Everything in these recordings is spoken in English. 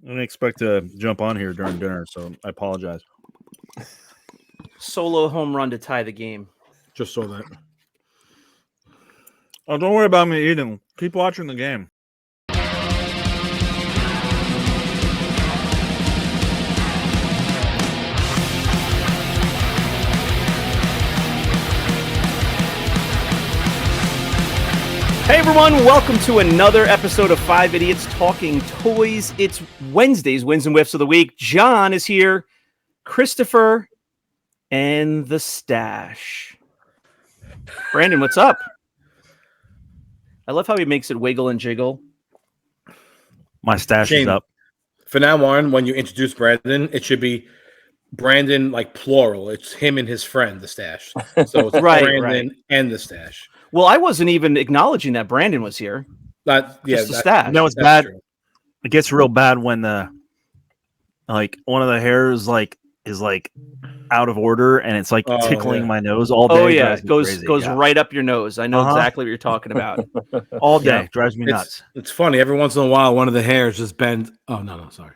I didn't expect to jump on here during dinner, so I apologize. Solo home run to tie the game. Just so that. Oh, don't worry about me eating. Keep watching the game. Hey everyone, welcome to another episode of Five Idiots Talking Toys. It's Wednesday's Wins and Wiffs of the Week. John is here, Christopher, and the stash. Brandon, what's up? I love how he makes it wiggle and jiggle. My stash Shane, is up. From now on, when you introduce Brandon, it should be Brandon, like plural. It's him and his friend, the stash. So it's Brandon and the stash. Well, I wasn't even acknowledging that Brandon was here. That's the stash. You know it's bad. True. It gets real bad when the one of the hairs is out of order and it's tickling my nose all day. Oh yeah, it goes right up your nose. I know exactly what you're talking about. All day. Drives me nuts. It's funny. Every once in a while, one of the hairs just bends. Oh no, sorry.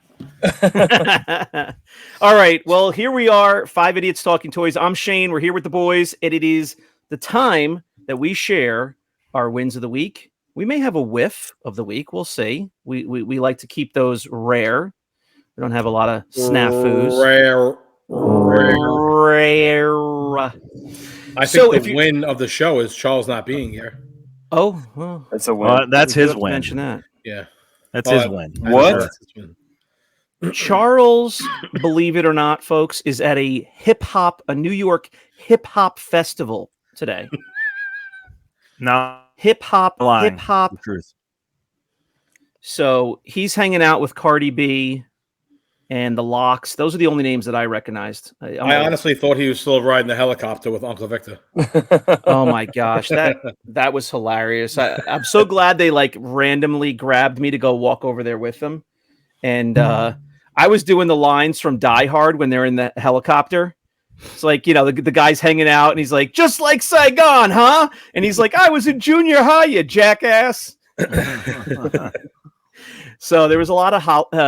All right. Well, here we are, Five Idiots Talking Toys. I'm Shane. We're here with the boys, and it is the time that we share our wins of the week. We may have a whiff of the week. We'll see. We like to keep those rare. We don't have a lot of snafus. Rare. I think the win of the show is Charles not being here. Oh, well, that's a win. That's his win. Mention that. Yeah, that's his win. What? Charles, believe it or not, folks, is at a New York hip hop festival today. No, hip hop. Truth. So he's hanging out with Cardi B and the Locks. Those are the only names that I recognized. I honestly thought he was still riding the helicopter with Uncle Victor. Oh my gosh, that was hilarious. I'm so glad they randomly grabbed me to go walk over there with them. And I was doing the lines from Die Hard when they're in the helicopter. It's the guy's hanging out and he's like, just like Saigon, huh? And he's like, I was in junior high, you jackass. So there was a lot of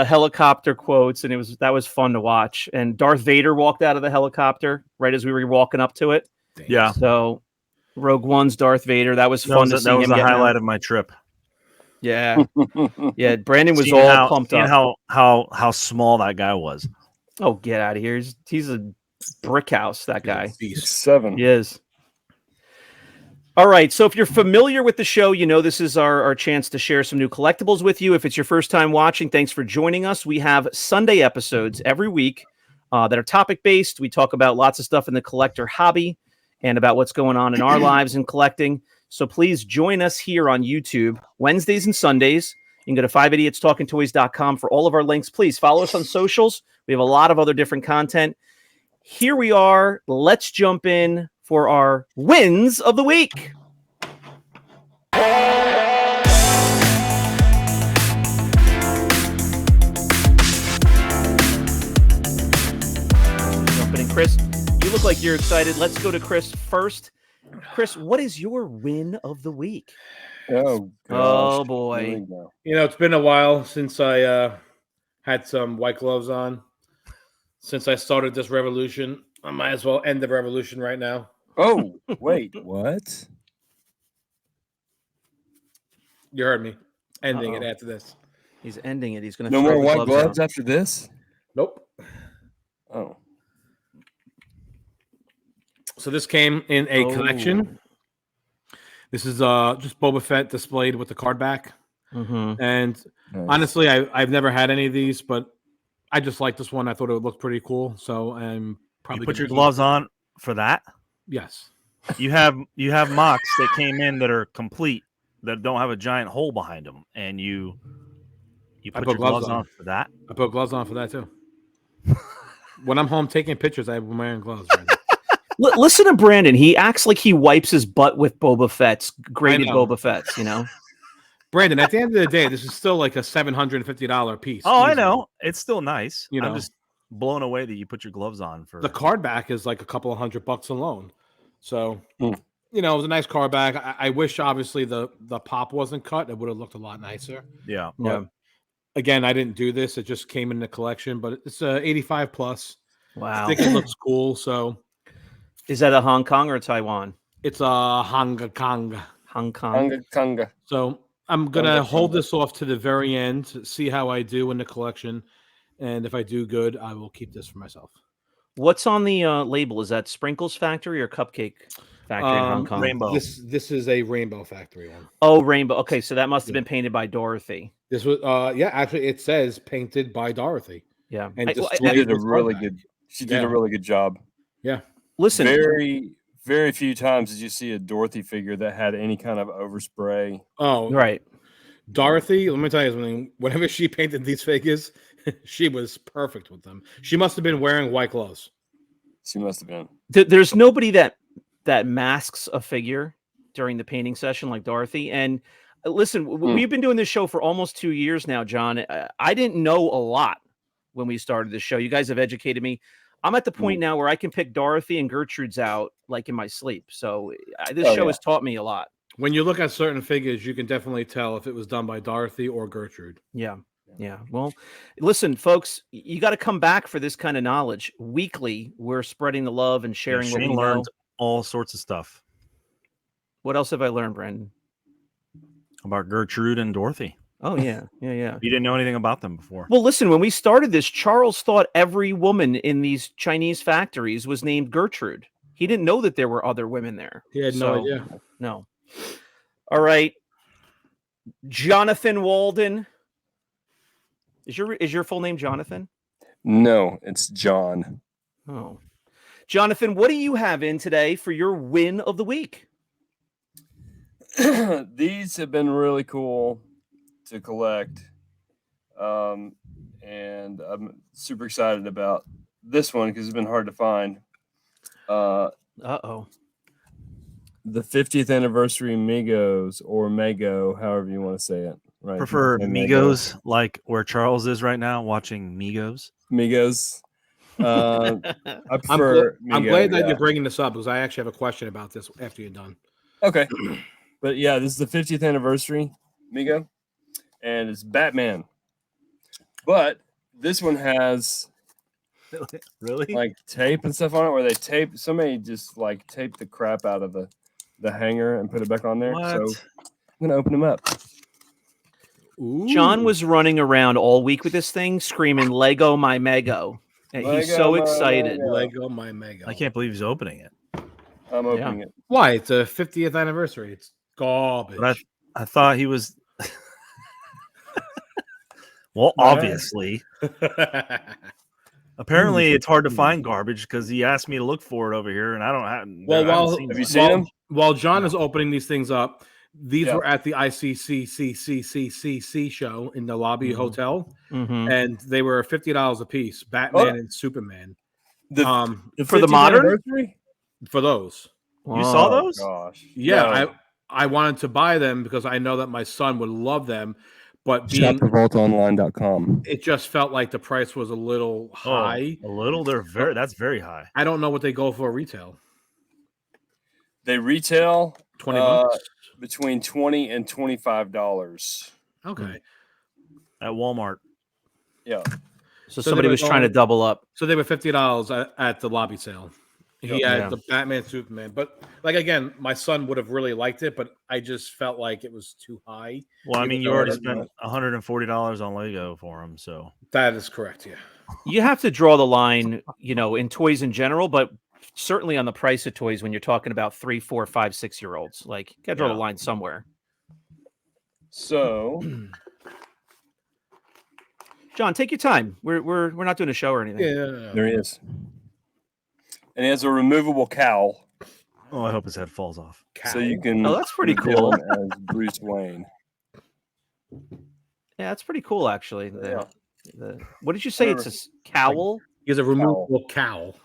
helicopter quotes, and that was fun to watch. And Darth Vader walked out of the helicopter right as we were walking up to it. Yeah. So Rogue One's Darth Vader. That was fun to see. That was the highlight of my trip. Yeah. Yeah. Brandon was all pumped up. How small that guy was. Oh, get out of here. He's a brick house, that guy. He's 7. He is. All right. So if you're familiar with the show, you know this is our chance to share some new collectibles with you. If it's your first time watching, thanks for joining us. We have Sunday episodes every week that are topic-based. We talk about lots of stuff in the collector hobby and about what's going on in our lives in collecting. So please join us here on YouTube Wednesdays and Sundays. You can go to 5idiotstalkingtoys.com for all of our links. Please follow us on socials. We have a lot of other different content. Here we are. Let's jump in for our wins of the week. Jumping in, Chris. You look like you're excited. Let's go to Chris first. Chris, what is your win of the week? Oh boy. It's been a while since I had some white gloves on. Since I started this revolution, I might as well end the revolution right now. Oh, wait, what? You heard me. Ending it after this. He's ending it. He's going to no more white gloves after this? Nope. Oh. So this came in a collection. This is just Boba Fett displayed with the card back. Mm-hmm. And honestly, I've never had any of these, but I just like this one. I thought it would look pretty cool. So I'm probably put your gloves on for that. Yes. You have mocks that came in that are complete that don't have a giant hole behind them, and you put your gloves on for that. I put gloves on for that too. When I'm home taking pictures, I wear my own gloves. Right now. Listen to Brandon. He acts like he wipes his butt with Boba Fett's graded Boba Fett's. Brandon, at the end of the day, this is still like a $750 piece. Oh, easily. I know. It's still nice. I'm just blown away that you put your gloves on for the card back is like a couple of $100 alone. So, it was a nice card back. I wish obviously the pop wasn't cut. It would have looked a lot nicer. Yeah. But Again, I didn't do this. It just came in the collection, but it's 85 plus. I Wow. think it looks cool. So Is that a Hong Kong or Taiwan? it's a Hong Kong. Hong Kong. Conga. So I'm going to hold this off to the very end, see how I do in the collection. And if I do good, I will keep this for myself. What's on the label? Is that Sprinkles Factory or Cupcake Factory in Hong Kong? Rainbow. This is a Rainbow Factory one. Oh, Rainbow. Okay, so that must have been painted by Dorothy. This was actually it says painted by Dorothy. Yeah. And She did a really good. She did a really good job. Yeah. Listen. Very few times did you see a Dorothy figure that had any kind of overspray. Oh, right. Dorothy, let me tell you something. Whenever she painted these figures, she was perfect with them. She must have been wearing white gloves. She must have been. There's nobody that masks a figure during the painting session like Dorothy. And listen, we've been doing this show for almost 2 years now, John. I didn't know a lot when we started this show. You guys have educated me. I'm at the point now where I can pick Dorothy and Gertrude's out like in my sleep. So this show has taught me a lot. When you look at certain figures, you can definitely tell if it was done by Dorothy or Gertrude. Yeah. Well, listen, folks, you got to come back for this kind of knowledge. Weekly, we're spreading the love and sharing what we learned. All sorts of stuff. What else have I learned, Brandon? About Gertrude and Dorothy. Oh, yeah. You didn't know anything about them before. Well, listen, when we started this, Charles thought every woman in these Chinese factories was named Gertrude. He didn't know that there were other women there. He had no idea. No. All right. Jonathan Walden. Is your full name Jonathan? No, it's John. Oh. Jonathan, what do you have in today for your win of the week? These have been really cool to collect. And I'm super excited about this one because it's been hard to find. Uh-oh. The 50th anniversary Migos, or Mago, however you want to say it. Right. Prefer Migos, like where Charles is right now, watching Migos. Migos. I prefer. I'm glad that you're bringing this up because I actually have a question about this after you're done. Okay, but yeah, this is the 50th anniversary Migo, and it's Batman. But this one has really like tape and stuff on it, where they tape. Somebody just like taped the crap out of the hanger and put it back on there. What? So I'm gonna open them up. Ooh. John was running around all week with this thing, screaming "Lego my Mego." And he's so excited. Lego my Mego. I can't believe he's opening it. I'm opening it. Why? It's a 50th anniversary. It's garbage. But I thought he was. Well, obviously. Apparently, it's hard to find garbage because he asked me to look for it over here, and I don't have. Have you seen them? While John is opening these things up, these were at the ICCCCCCC show in the lobby hotel, and they were $50 a piece. Batman and Superman. For the modern, for those. You saw those? Gosh. Yeah, No. I wanted to buy them because I know that my son would love them, but ShopRevoltOnline.com. it just felt like the price was a little high. A little. That's very high. I don't know what they go for retail. They retail $20 between $20 and $25. Okay. At Walmart. Yeah. So somebody was trying to double up. So they were $50 at the lobby sale. He had the Batman, Superman, but like again, my son would have really liked it, but I just felt like it was too high. Well, I mean, you already spent $140 on Lego for him, so That is correct. Yeah. You have to draw the line, in toys in general, but certainly on the price of toys when you're talking about 3, 4, 5, 6-year-olds. Like, you gotta draw the line somewhere. So, John, take your time. We're not doing a show or anything. Yeah. there he is. And he has a removable cowl, oh, I hope his head falls off. so you can. Oh, that's pretty reveal cool. him as Bruce Wayne. Yeah, that's pretty cool, actually. What did you say? It's a cowl? He has a removable cowl.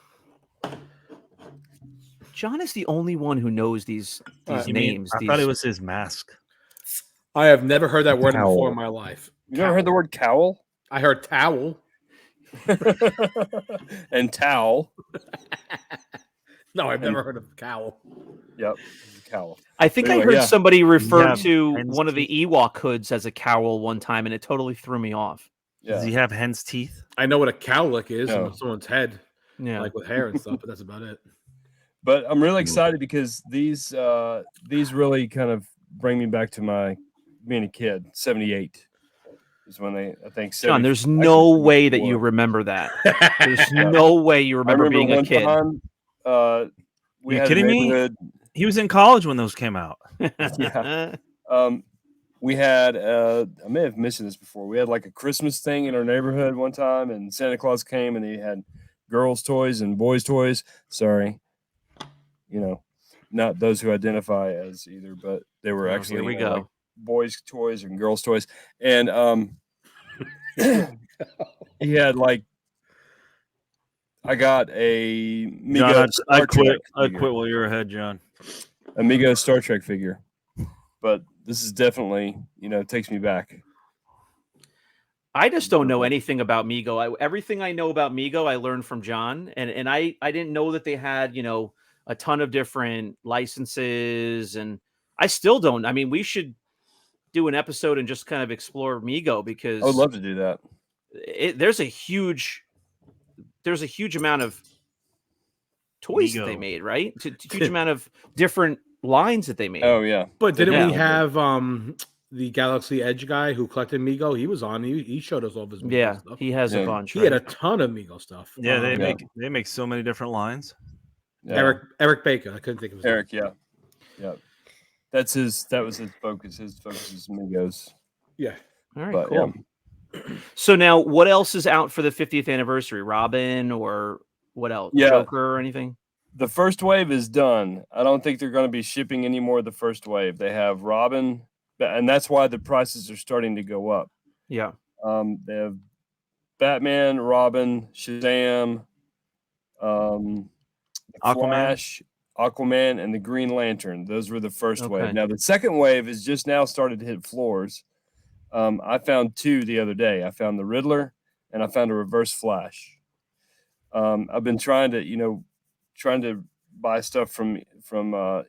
John is the only one who knows these names. I thought it was his mask. I have never heard that word before in my life. You never heard the word cowl? I heard towel. And towel. No, I've never heard of cowl. Yep, cowl. I think Anyway, I heard yeah. somebody refer Yeah, to hen's one of the Ewok hoods as a cowl one time, and it totally threw me off. Does Yeah. he have hen's teeth? I know what a cowlick is No. on someone's head, Yeah. like with hair and stuff, but that's about it. But I'm really excited because these really kind of bring me back to my being a kid. 78 is when they, I think. John, 70 there's no way that 74. you remember that. There's no way you remember being a one kid. time, we You had kidding a me? neighborhood. He was in college when those came out. Yeah. We had I may have mentioned this before. We had like a Christmas thing in our neighborhood one time, and Santa Claus came and he had girls' toys and boys' toys. Sorry, not those who identify as either, but they were Oh, actually here we go. like boys' toys and girls' toys. And he had like I got a John, I quit figure. while you were ahead, John. Amigo Star Trek figure, but this is definitely takes me back. I just don't know anything about Mego. Everything I know about Mego, I learned from John, and I didn't know that they had a ton of different licenses, and I still don't. I mean, we should do an episode and just kind of explore Mego because I would love to do that. There's a huge amount of toys that they Mego. made, right? Huge amount of different lines that they made. Oh yeah, But didn't Yeah. we have the Galaxy Edge guy who collected Mego? He was on. He showed us all of his Mego Yeah, stuff. he has a Yeah. bunch. He Right? had a ton of Mego stuff. Yeah, Yeah. they make so many different lines. yeah. Eric Baker. I couldn't think of his name. Eric, yeah. That was his focus. His focus is Migos. Yeah. All right, But, cool. So now, what else is out for the 50th anniversary? Robin or what else? Yeah. Joker or anything? The first wave is done. I don't think they're going to be shipping any more of the first wave. They have Robin, and that's why the prices are starting to go up. Yeah. They have Batman, Robin, Shazam, Aquaman. Flash, Aquaman, and the Green Lantern. Those were the first Okay. wave. Now the second wave has just now started to hit floors. I found two the other day. I found the Riddler and I found a Reverse Flash. I've been trying to buy stuff from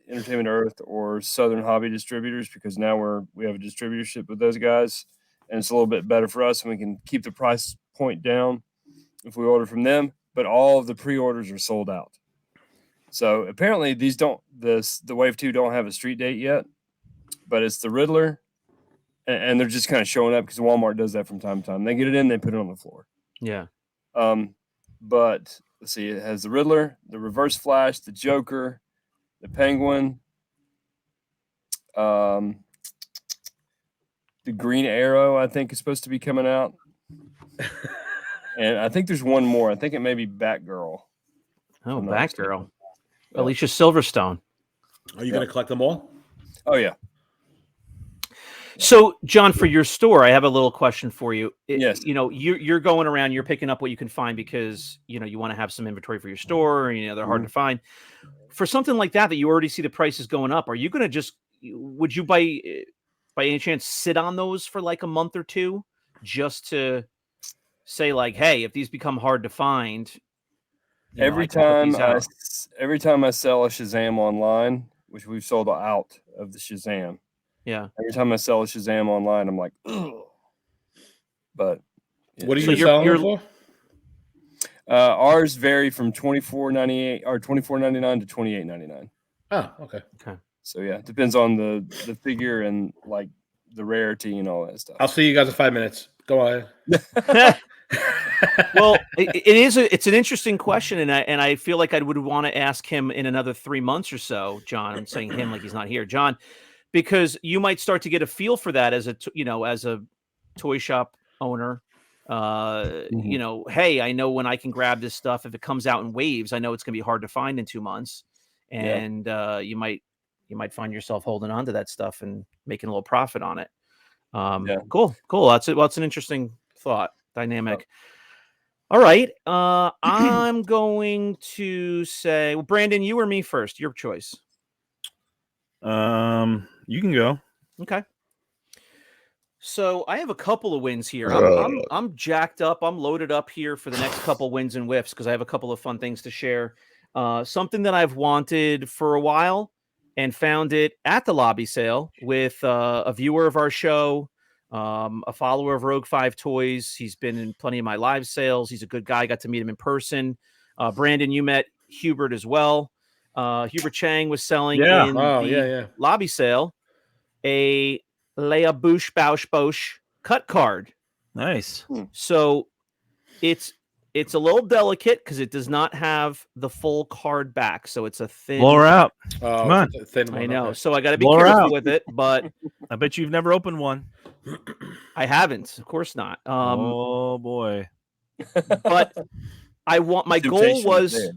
Entertainment Earth or Southern Hobby Distributors because now we have a distributorship with those guys, and it's a little bit better for us, and we can keep the price point down if we order from them. But all of the pre-orders are sold out. So apparently the Wave 2 don't have a street date yet, but it's the Riddler, and they're just kind of showing up because Walmart does that from time to time. They get it in, they put it on the floor. Yeah. But let's see, it has the Riddler, the Reverse Flash, the Joker, the Penguin, the Green Arrow, I think is supposed to be coming out. And I think there's one more. I think it may be Batgirl. Oh, I'm not Batgirl. Yeah. Alicia Silverstone. Are you going to collect them all? Oh yeah. So, John, for your store, I have a little question for you. Yes. You're going around, you're picking up what you can find because, you want to have some inventory for your store, and, they're hard to find. For something like that you already see the prices going up, are you going to would you by any chance sit on those for like a month or two just to say like, hey, if these become hard to find, Every time I sell a Shazam online, which we've sold out of the Shazam. Yeah. Every time I sell a Shazam online, I'm like, ugh. But What are So you selling them for? ours vary from $24.98 or $24.99 to $28.99. Oh, okay. So yeah, it depends on the figure and like the rarity and all that stuff. I'll see you guys in 5 minutes. Go ahead. Well, it's an interesting question, and I feel like I would want to ask him in another 3 months or so, John. I'm saying him like he's not here, John, because you might start to get a feel for that as a toy shop owner. Hey, I know when I can grab this stuff. If it comes out in waves, I know it's going to be hard to find in 2 months, and you might find yourself holding on to that stuff and making a little profit on it. Cool. That's it. Well, it's an interesting thought dynamic. All right. I'm going to say, well, Brandon, you or me first, your choice. You can go. Okay. So I have a couple of wins here. I'm jacked up. I'm loaded up here for the next couple wins and whiffs because I have a couple of fun things to share. something that I've wanted for a while, and found it at the lobby sale with a viewer of our show, a follower of Rogue 5 Toys. He's been in plenty of my live sales. He's a good guy. Got to meet him in person. Brandon, you met Hubert as well. Hubert Chang was selling in the lobby sale a Leia Bouche Bausch Bosch cut card. Nice. So it's a little delicate because it does not have the full card back. So it's a thin. Blow her out. Come on. Thin one, I know. okay. So I got to be Blow her careful out. with it, but I bet you've never opened one. I haven't. Of course not. Oh boy. But I want my goal Temptation was is there.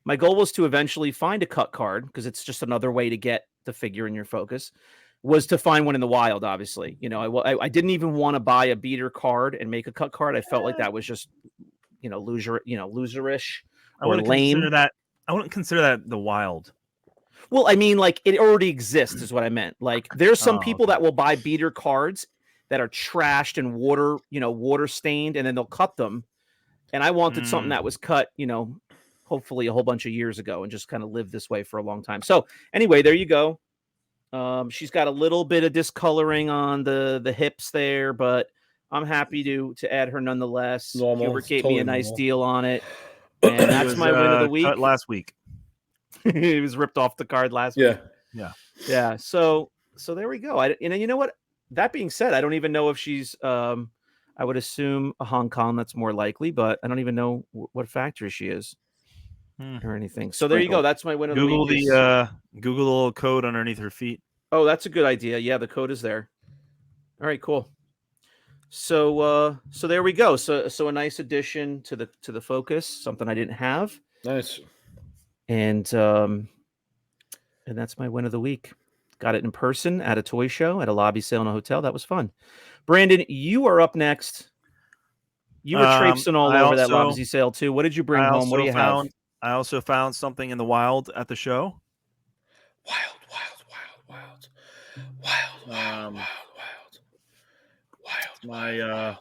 my goal was to eventually find a cut card because it's just another way to get the figure in your focus. Was to find one in the wild, obviously. You know, I didn't even want to buy a beater card and make a cut card. I felt like that was just, loserish or lame. I wouldn't consider that the wild. Well, I mean, like it already exists, is what I meant. Like there's some people okay. that will buy beater cards that are trashed and water stained, and then they'll cut them. And I wanted something that was cut, hopefully a whole bunch of years ago, and just kind of lived this way for a long time. So anyway, there you go. She's got a little bit of discoloring on the hips there, but I'm happy to add her nonetheless. Hubert gave me a nice deal on it, and that's my win of the week. Cut last week. It was ripped off the card last week. Yeah. So there we go. You know what? That being said, I don't even know if she's. I would assume a Hong Kong. That's more likely, but I don't even know what factory she is or anything. So there you go. That's my win of the week. Google the little code underneath her feet. Oh, that's a good idea. Yeah, the code is there. All right, cool. So there we go. So a nice addition to the focus, something I didn't have. Nice. And that's my win of the week. Got it in person at a toy show, at a lobby sale in a hotel. That was fun. Brandon, you are up next. You were traipsing all over that lobby sale too. What did you bring home? What do you have? I also found something in the wild at the show. Wild. My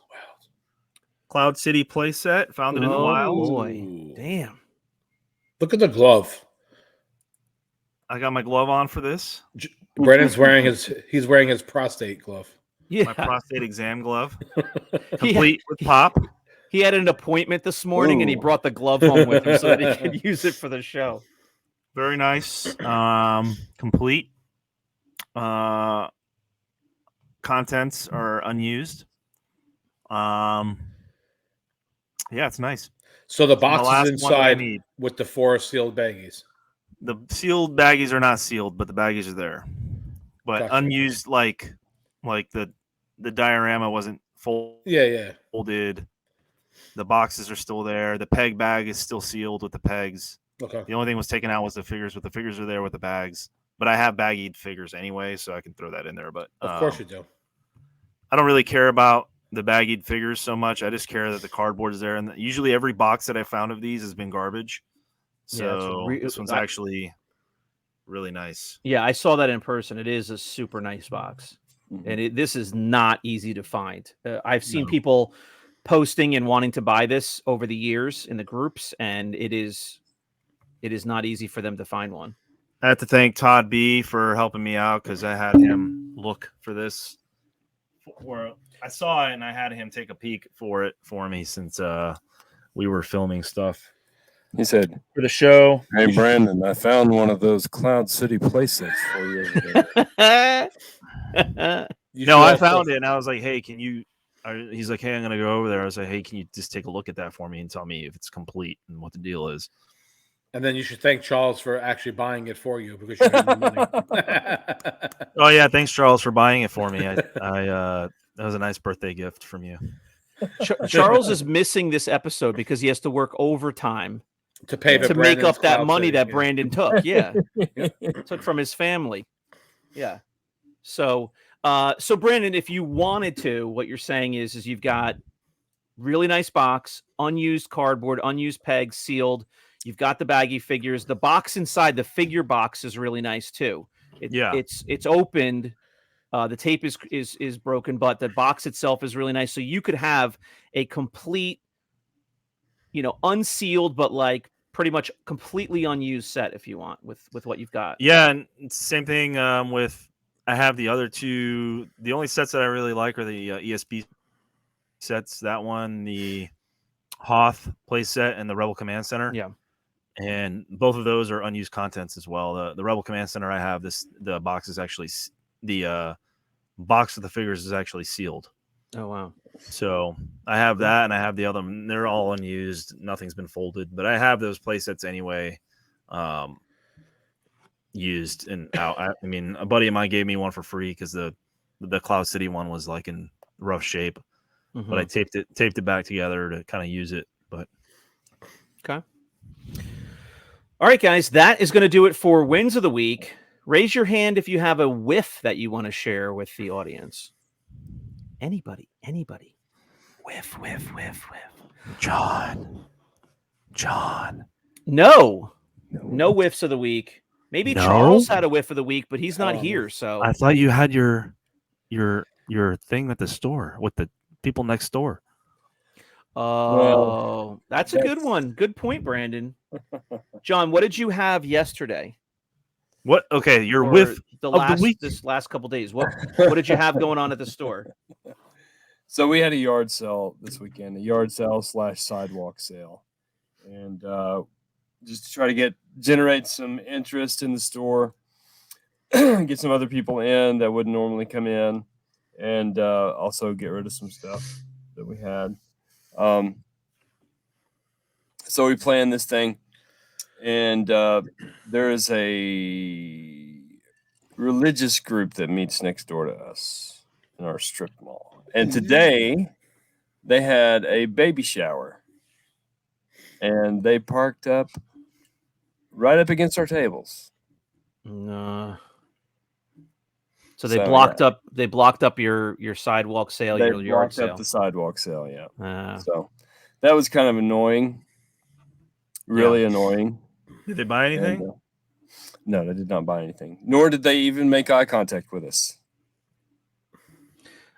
Cloud City playset. Found it in the wild. Boy. Damn. Look at the glove. I got my glove on for this. Brandon's wearing his prostate glove. Yeah. My prostate exam glove. Complete with pop. He had an appointment this morning and he brought the glove home with him so that he could use it for the show. Very nice. Complete. Contents are unused. Yeah, it's nice. So the box is inside with the 4 sealed baggies. The sealed baggies are not sealed, but the baggies are there. But Gotcha. Unused, like the diorama wasn't folded. Yeah. The boxes are still there. The peg bag is still sealed with the pegs. Okay. The only thing was taken out was the figures, but the figures are there with the bags. But I have baggied figures anyway, so I can throw that in there. But of course you do. I don't really care about the baggied figures so much. I just care that the cardboard is there. And usually every box that I found of these has been garbage. So this one's actually really nice. Yeah, I saw that in person. It is a super nice box. Mm-hmm. And this is not easy to find. I've seen people posting and wanting to buy this over the years in the groups, and it is not easy for them to find one. I have to thank Todd B for helping me out because I had him look for this. I saw it and I had him take a peek for me since we were filming stuff. He said, for the show. Hey, Brandon, I found one of those Cloud City playsets for you over there. I found it and I was like, hey, can you? He's like, hey, I'm going to go over there. I was like, hey, can you just take a look at that for me and tell me if it's complete and what the deal is? And then you should thank Charles for actually buying it for you because you had the money. Oh, yeah. Thanks, Charles, for buying it for me. That was a nice birthday gift from you. Charles is missing this episode because he has to work overtime to make up that money that Brandon took. Yeah. Took from his family. Yeah. So Brandon, if you wanted to, what you're saying is you've got really nice box, unused cardboard, unused pegs, sealed. You've got the baggy figures. The box inside, the figure box, is really nice too. It's opened. The tape is broken, but the box itself is really nice. So you could have a complete, unsealed but like pretty much completely unused set if you want with what you've got. Yeah, and same thing with I have the other two. The only sets that I really like are the ESB sets. That one, the Hoth play set, and the Rebel Command Center. Yeah. And both of those are unused contents as well. The Rebel Command Center I have the box is actually the box of the figures is actually sealed. Oh wow. So I have that, and I have the other. They're all unused. Nothing's been folded, but I have those play sets anyway. Used and out. I mean, a buddy of mine gave me one for free because the Cloud City one was like in rough shape, but I taped it back together to kind of use it. But okay. All right, guys, that is going to do it for Wins of the Week. Raise your hand if you have a whiff that you want to share with the audience. Anybody. Whiff. John. No whiffs of the week. Maybe No? Charles had a whiff of the week, but he's not here. So I thought you had your thing at the store with the people next door. Oh, that's a good one. Good point, Brandon. John, what did you have yesterday? What? Okay, your Or whiff the of last the week. this last couple days. What did you have going on at the store? So we had a yard sale this weekend, a yard sale / sidewalk sale, and just to try to generate some interest in the store, get some other people in that wouldn't normally come in, and also get rid of some stuff that we had. So we planned this thing, and there is a religious group that meets next door to us in our strip mall. And today they had a baby shower, and they parked up right up against our tables. No. So they blocked up your sidewalk sale, They your yard blocked sale. up the sidewalk sale, yeah. Ah. So that was kind of annoying, really annoying. Did they buy anything? And, no, they did not buy anything. Nor did they even make eye contact with us.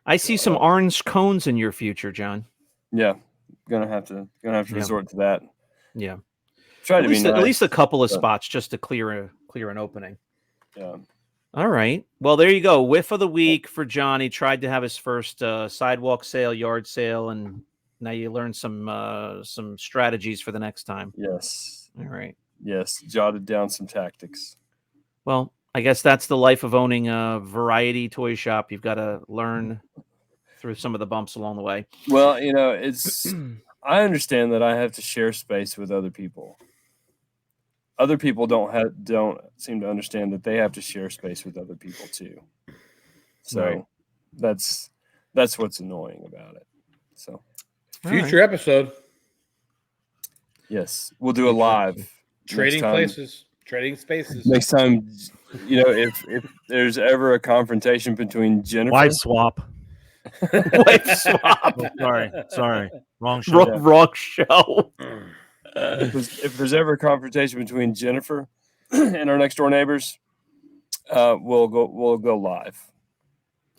I see some orange cones in your future, John. Yeah, gonna have to resort to that. Yeah, Try to be nice. At least a couple of spots just to clear an opening. Yeah. All right. Well, there you go. Whiff of the week for John. He tried to have his first sidewalk sale, yard sale, and now you learned some strategies for the next time. Yes. All right. Yes. Jotted down some tactics. Well, I guess that's the life of owning a variety toy shop. You've got to learn through some of the bumps along the way. Well, it's I understand that I have to share space with other people. Other people don't seem to understand that they have to share space with other people too. So Right. that's what's annoying about it. So Future episode. yes, we'll do a live Trading next time. places. Trading spaces. Next time, if there's ever a confrontation between Jennifer, Wife swap. Wife swap. Oh, sorry, wrong show. Wrong show. if there's ever a confrontation between Jennifer and our next door neighbors, we'll go live.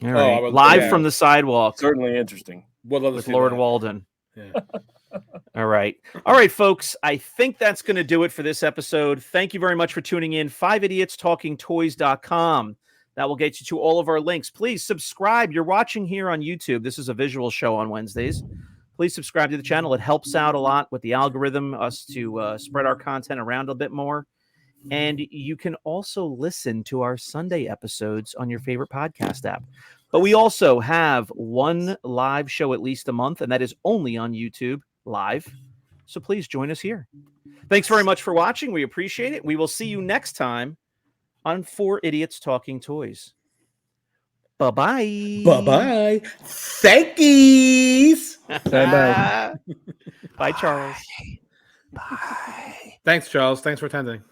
All right. would- Live yeah. from the sidewalk Certainly interesting. Would love to with see Lord that. Walden. Yeah. All right, folks. I think that's going to do it for this episode. Thank you very much for tuning in. 5idiotstalkingtoys.com. That will get you to all of our links. Please subscribe. You're watching here on YouTube. This is a visual show on Wednesdays. Please subscribe to the channel. It helps out a lot with the algorithm, us to spread our content around a bit more. And you can also listen to our Sunday episodes on your favorite podcast app. But we also have one live show at least a month, and that is only on YouTube live. So please join us here. Thanks very much for watching. We appreciate it. We will see you next time on 4 Idiots Talking Toys. Bye-bye. Bye-bye. Thankies. Bye, Charles. Thanks, Charles. Thanks for attending.